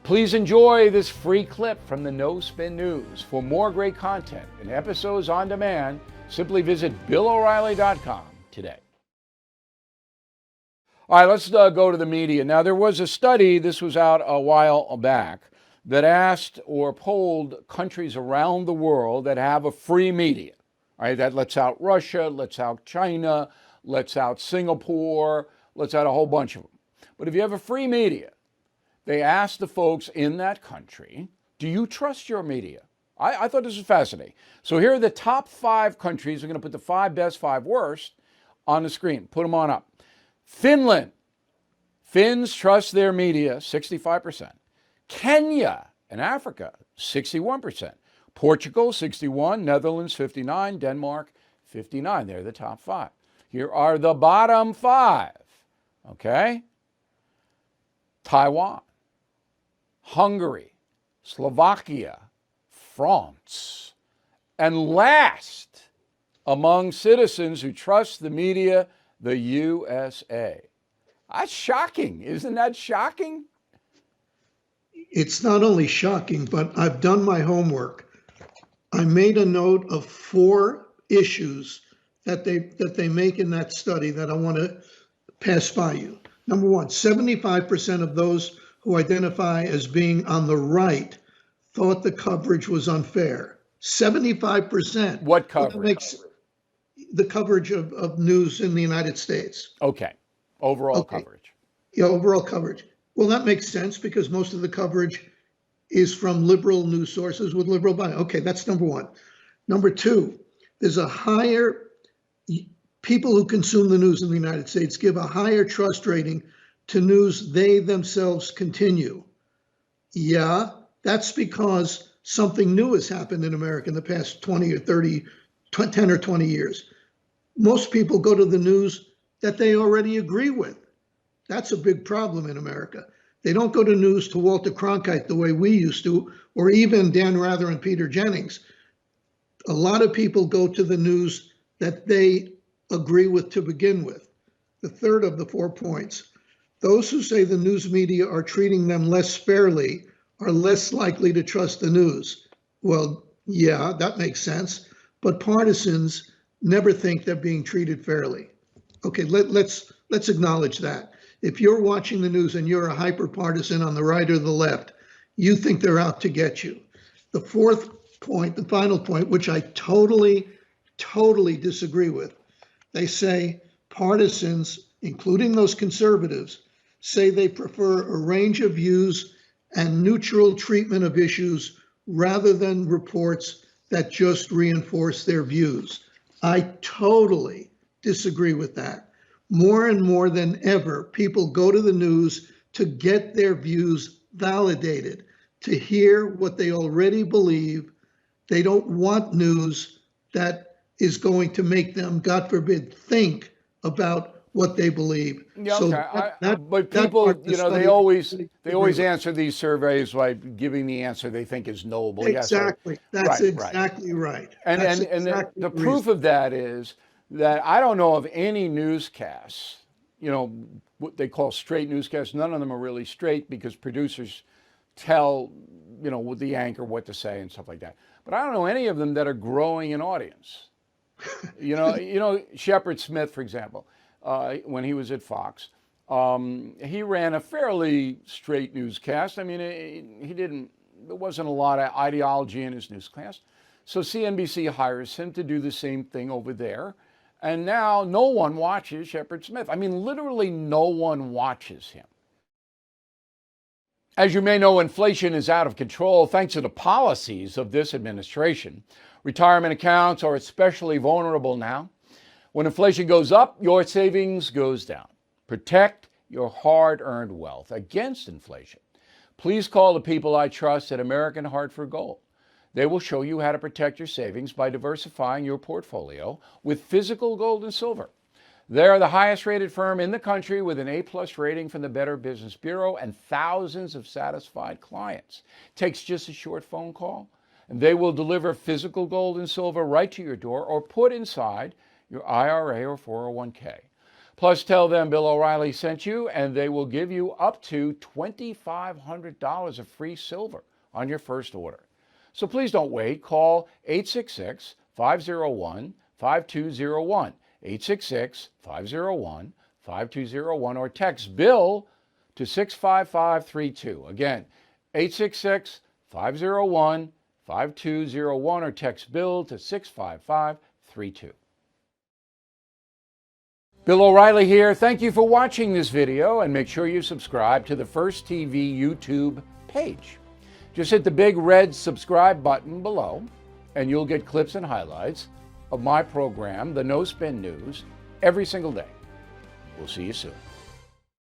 Please enjoy this free clip from the No Spin News. For more great content and episodes on demand, simply visit BillO'Reilly.com today. All right, let's go to the media. Now, there was a study, this was out a while back, that asked or polled countries around the world that have a free media. All right, that lets out Russia, lets out China, lets out Singapore, lets out a whole bunch of them. But if you have a free media, they asked the folks in that country, do you trust your media? I thought this was fascinating. So here are the top 5 countries. We're going to put the 5 best, 5 worst on the screen. Put them on up. Finland. Finns trust their media, 65%. Kenya and Africa, 61%. Portugal, 61%. Netherlands, 59%. Denmark, 59%. They're the top 5. Here are the bottom 5. Okay? Taiwan, Hungary, Slovakia, France, and last among citizens who trust the media, the USA. That's shocking. Isn't that shocking? It's not only shocking, but I've done my homework. I made a note of 4 issues that they make in that study that I want to pass by you. Number 1, 75% of those who identify as being on the right thought the coverage was unfair. 75%. What coverage? The coverage of news in the United States. Okay. Overall coverage. Yeah, overall coverage. Well, that makes sense because most of the coverage is from liberal news sources with liberal bias. Okay, that's number 1. Number 2, there's a higher, people who consume the news in the United States give a higher trust rating to news they themselves continue. Yeah, that's because something new has happened in America in the past 20 or 30, 10 or 20 years. Most people go to the news that they already agree with. That's a big problem in America. They don't go to news to Walter Cronkite the way we used to, or even Dan Rather and Peter Jennings. A lot of people go to the news that they agree with to begin with. The third of the 4 points, those who say the news media are treating them less fairly are less likely to trust the news. Well, yeah, that makes sense. But partisans never think they're being treated fairly. Okay, let's acknowledge that. If you're watching the news and you're a hyper partisan on the right or the left, you think they're out to get you. The 4th point, the final point, which I totally disagree with. They say partisans, including those conservatives, say they prefer a range of views and neutral treatment of issues rather than reports that just reinforce their views. I totally disagree with that. More and more than ever, people go to the news to get their views validated, to hear what they already believe. They don't want news that is going to make them, God forbid, think about what they believe. Yeah, okay. But people, they always answer these surveys by giving the answer they think is knowable. Exactly. Yes, that's exactly right. And the proof of that is that I don't know of any newscasts, what they call straight newscasts. None of them are really straight because producers tell, with the anchor what to say and stuff like that. But I don't know any of them that are growing an audience. Shepard Smith, for example. When he was at Fox, he ran a fairly straight newscast. I mean, there wasn't a lot of ideology in his newscast. So CNBC hires him to do the same thing over there. And now no one watches Shepard Smith. I mean, literally no one watches him. As you may know, inflation is out of control thanks to the policies of this administration. Retirement accounts are especially vulnerable now. When inflation goes up, your savings goes down. Protect your hard-earned wealth against inflation. Please call the people I trust at American Hartford Gold. They will show you how to protect your savings by diversifying your portfolio with physical gold and silver. They are the highest rated firm in the country with an A+ rating from the Better Business Bureau and thousands of satisfied clients. Takes just a short phone call, and they will deliver physical gold and silver right to your door or put inside your IRA or 401k. Plus, tell them Bill O'Reilly sent you, and they will give you up to $2,500 of free silver on your first order. So please don't wait. Call 866-501-5201, 866-501-5201, or text BILL to 65532. Again, 866-501-5201, or text BILL to 65532. Bill O'Reilly here. Thank you for watching this video, and make sure you subscribe to the First TV YouTube page. Just hit the big red subscribe button below, and you'll get clips and highlights of my program, The No Spin News, every single day. We'll see you soon.